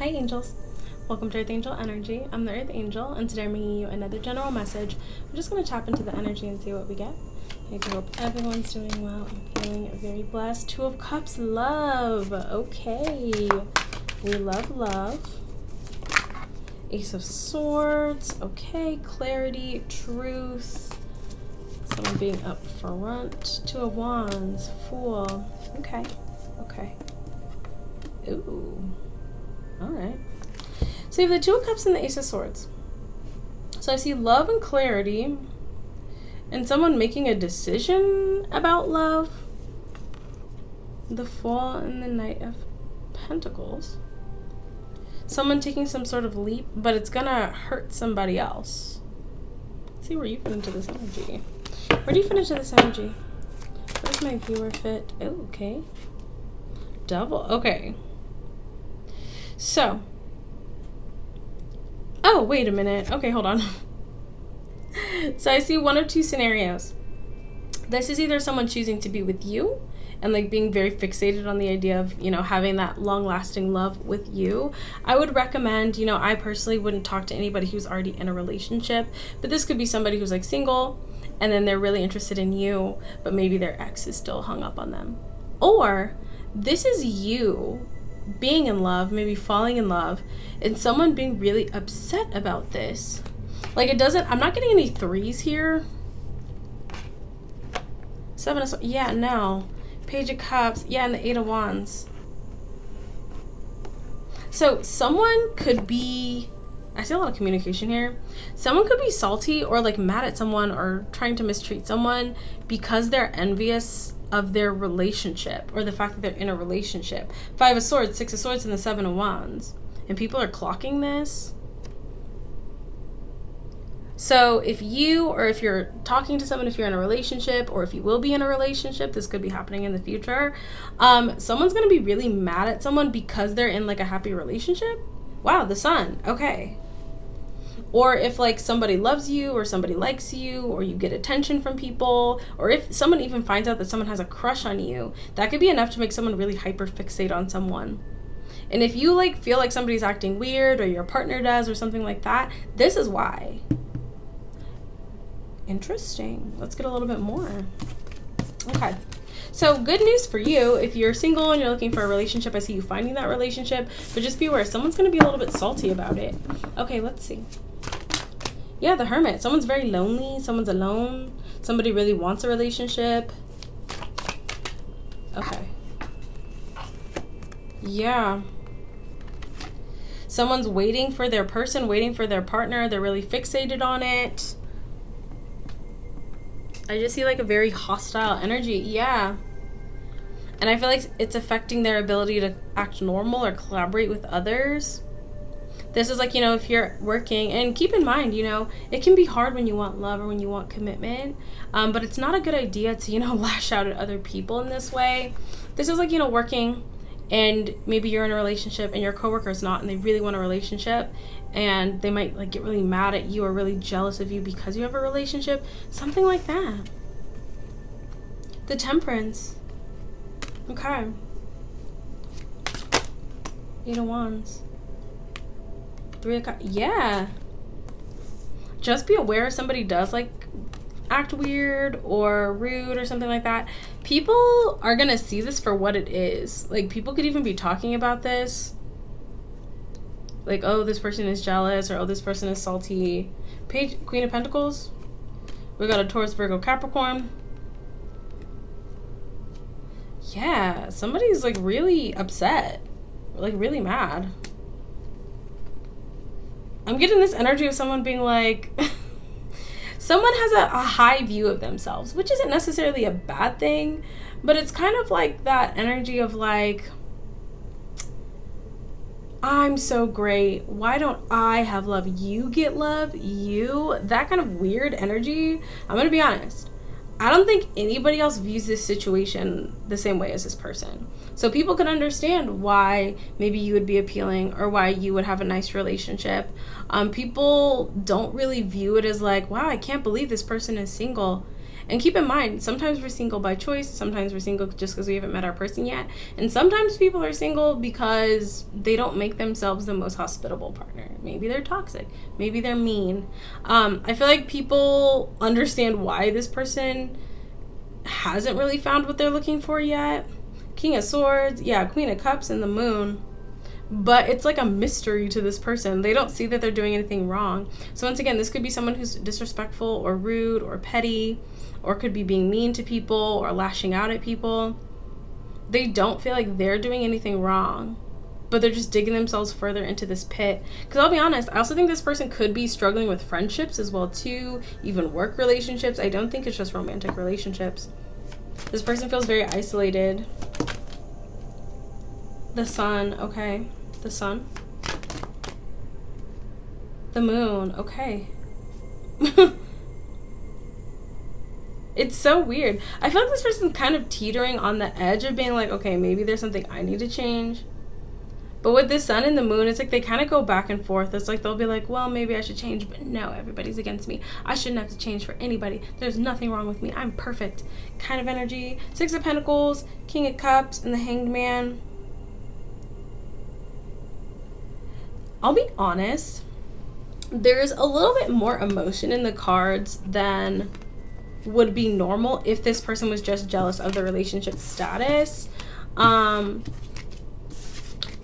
Hi angels, welcome to Earth Angel Energy. I'm the Earth Angel, and today I'm bringing you another general message. I'm just going to tap into the energy and see what we get. I hope everyone's doing well and feeling very blessed. Two of Cups, love. Okay, we love love. Ace of Swords. Okay, clarity, truth. Someone being up front. Two of Wands. Fool. Okay. Ooh. Alright. So you have the Two of Cups and the Ace of Swords. So I see love and clarity. And someone making a decision about love. The Fool and the Knight of Pentacles. Someone taking some sort of leap, but it's gonna hurt somebody else. Let's see where you fit into this energy. Where do you fit into this energy? Where does my viewer fit? Oh, okay. Double. Okay. So. Oh, wait a minute. Okay, hold on. So I see one of two scenarios. This is either someone choosing to be with you and like being very fixated on the idea of, having that long-lasting love with you. I would recommend, I personally wouldn't talk to anybody who's already in a relationship, but this could be somebody who's like single and then they're really interested in you, but maybe their ex is still hung up on them. Or this is you being in love, maybe falling in love, and someone being really upset about this. Like I'm not getting any threes here. Seven of Swords, yeah, no. Page of Cups, yeah, and the Eight of Wands. So someone could be, I see a lot of communication here. Someone could be salty or like mad at someone or trying to mistreat someone because they're envious of their relationship or the fact that they're in a relationship. Five of Swords, Six of Swords, and the Seven of Wands. And people are clocking this. So if you're talking to someone, if you're in a relationship, or if you will be in a relationship, this could be happening in the future. Someone's going to be really mad at someone because they're in like a happy relationship. Wow, the Sun. Okay. Or if like somebody loves you or somebody likes you or you get attention from people, or if someone even finds out that someone has a crush on you, that could be enough to make someone really hyper fixate on someone. And if you like feel like somebody's acting weird or your partner does or something like that, this is why. Interesting. Let's get a little bit more. Okay. So good news for you. If you're single and you're looking for a relationship, I see you finding that relationship, but just be aware, someone's going to be a little bit salty about it. Okay, let's see. Yeah, the Hermit. Someone's very lonely. Someone's alone. Somebody really wants a relationship. Okay. Yeah. Someone's waiting for their person, waiting for their partner. They're really fixated on it. I just see like a very hostile energy. Yeah. And I feel like it's affecting their ability to act normal or collaborate with others. This is like, if you're working, and keep in mind, it can be hard when you want love or when you want commitment, but it's not a good idea to, lash out at other people in this way. This is like, working, and maybe you're in a relationship and your coworker's not, and they really want a relationship, and they might like get really mad at you or really jealous of you because you have a relationship, something like that. The Temperance. Okay. Eight of Wands. Three of Cups. Yeah. Just be aware if somebody does like act weird or rude or something like that. People are gonna see this for what it is. Like people could even be talking about this. Like, oh, this person is jealous, or oh, this person is salty. Queen of Pentacles. We got a Taurus, Virgo, Capricorn. Yeah, somebody's like really upset. Like really mad. I'm getting this energy of someone being like, someone has a high view of themselves, which isn't necessarily a bad thing, but it's kind of like that energy of like, I'm so great. Why don't I have love? You get love. That kind of weird energy. I'm going to be honest. I don't think anybody else views this situation the same way as this person. So people can understand why maybe you would be appealing or why you would have a nice relationship. People don't really view it as like, wow, I can't believe this person is single. And keep in mind, sometimes we're single by choice, sometimes we're single just because we haven't met our person yet, and sometimes people are single because they don't make themselves the most hospitable partner. Maybe they're toxic, maybe they're mean. I feel like people understand why this person hasn't really found what they're looking for yet. King of Swords, yeah, Queen of Cups, and the Moon. But it's like a mystery to this person. They don't see that they're doing anything wrong. So once again, this could be someone who's disrespectful or rude or petty, or could be being mean to people or lashing out at people. They don't feel like they're doing anything wrong, but they're just digging themselves further into this pit. Because I'll be honest, I also think this person could be struggling with friendships as well too, even work relationships. I don't think it's just romantic relationships. This person feels very isolated. The Sun, okay. The Sun. The Moon, okay. It's so weird. I feel like this person's kind of teetering on the edge of being like, okay, maybe there's something I need to change. But with the Sun and the Moon, it's like they kind of go back and forth. It's like they'll be like, well, maybe I should change, but no, everybody's against me. I shouldn't have to change for anybody. There's nothing wrong with me. I'm perfect. Kind of energy. Six of Pentacles, King of Cups, and the Hanged Man. I'll be honest. There's a little bit more emotion in the cards than would be normal if this person was just jealous of the relationship status.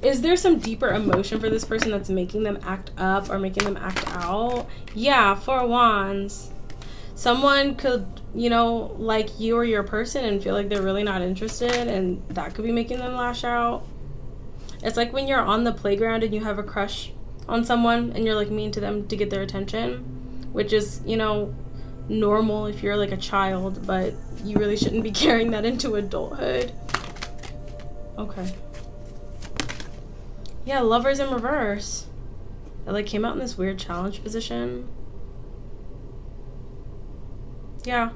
Is there some deeper emotion for this person that's making them act up or making them act out? Yeah, Four of Wands. Someone could, you know, like you or your person and feel like they're really not interested, and that could be making them lash out. It's like when you're on the playground and you have a crush on someone and you're like mean to them to get their attention, which is, you know, normal if you're like a child, but you really shouldn't be carrying that into adulthood. Okay. Yeah, Lovers in reverse. It like came out in this weird challenge position. Yeah.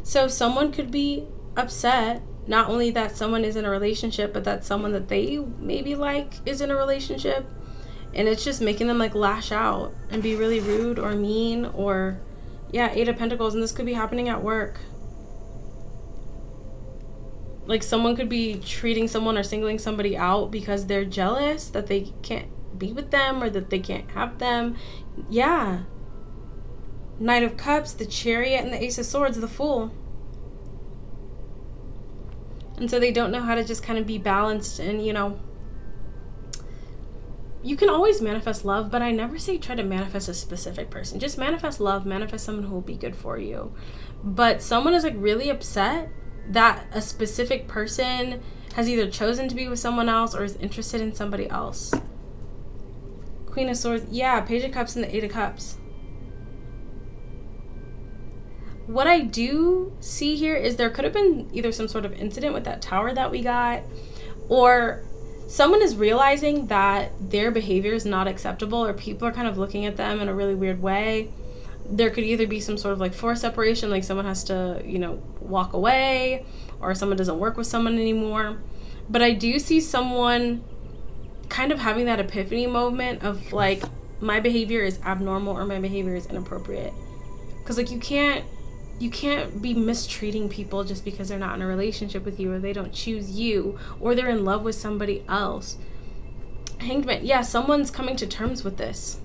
So someone could be upset, not only that someone is in a relationship, but that someone that they maybe like is in a relationship. And it's just making them like lash out and be really rude or mean, or yeah, Eight of Pentacles. And this could be happening at work. Like someone could be treating someone or singling somebody out because they're jealous that they can't be with them or that they can't have them. Yeah. Knight of Cups, the Chariot, and the Ace of Swords, the Fool. And so they don't know how to just kind of be balanced. And, you know, you can always manifest love, but I never say try to manifest a specific person. Just manifest love, manifest someone who will be good for you. But someone is like really upset that a specific person has either chosen to be with someone else or is interested in somebody else. Queen of Swords, yeah, Page of Cups and the Eight of Cups. What I do see here is there could have been either some sort of incident with that tower that we got, or someone is realizing that their behavior is not acceptable, or people are kind of looking at them in a really weird way. There could either be some sort of like forced separation, like someone has to, you know, walk away, or someone doesn't work with someone anymore. But I do see someone kind of having that epiphany moment of like, my behavior is abnormal or my behavior is inappropriate. Because like you can't be mistreating people just because they're not in a relationship with you, or they don't choose you, or they're in love with somebody else. Hanged Man, yeah, someone's coming to terms with this.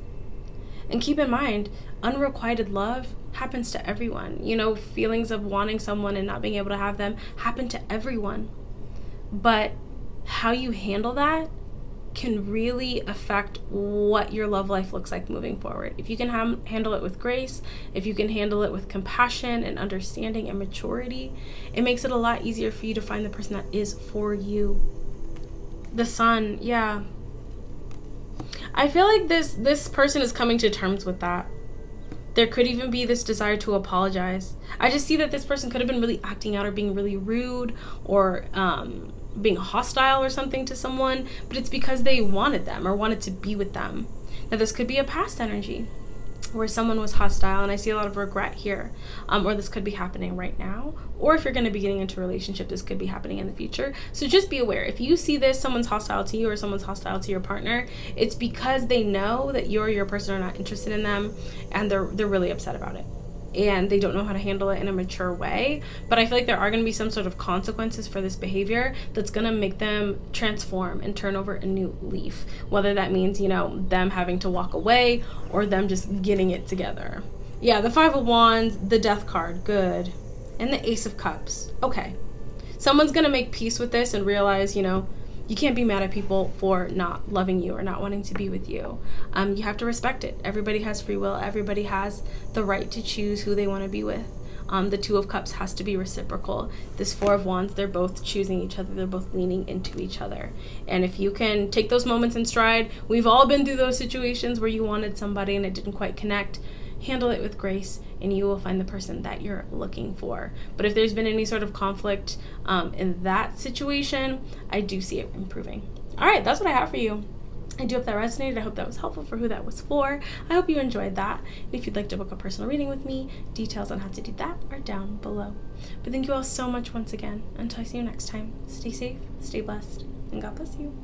And keep in mind, unrequited love happens to everyone. You know, feelings of wanting someone and not being able to have them happen to everyone. But how you handle that can really affect what your love life looks like moving forward. If you can handle it with grace, if you can handle it with compassion and understanding and maturity, it makes it a lot easier for you to find the person that is for you. The Sun, yeah. I feel like this person is coming to terms with that. There could even be this desire to apologize. I just see that this person could have been really acting out or being really rude or being hostile or something to someone, but it's because they wanted them or wanted to be with them. Now this could be a past energy where someone was hostile, and I see a lot of regret here, or this could be happening right now, or if you're going to be getting into a relationship, this could be happening in the future. So just be aware, if you see this, someone's hostile to you or someone's hostile to your partner, it's because they know that you or your person are not interested in them, and they're really upset about it. and they don't know how to handle it in a mature way. But I feel like there are going to be some sort of consequences for this behavior that's going to make them transform and turn over a new leaf, whether that means, you know, them having to walk away or them just getting it together. Yeah, the Five of Wands, the Death card, good, and the Ace of Cups. Okay, someone's going to make peace with this and realize, you know, you can't be mad at people for not loving you or not wanting to be with you. You have to respect it. Everybody has free will. Everybody has the right to choose who they want to be with. The Two of Cups has to be reciprocal. This Four of Wands, they're both choosing each other. They're both leaning into each other. And if you can take those moments in stride, we've all been through those situations where you wanted somebody and it didn't quite connect. Handle it with grace, and you will find the person that you're looking for. But if there's been any sort of conflict in that situation, I do see it improving. All right, that's what I have for you. I do hope that resonated. I hope that was helpful for who that was for. I hope you enjoyed that. If you'd like to book a personal reading with me, details on how to do that are down below. But thank you all so much once again. Until I see you next time, stay safe, stay blessed, and God bless you.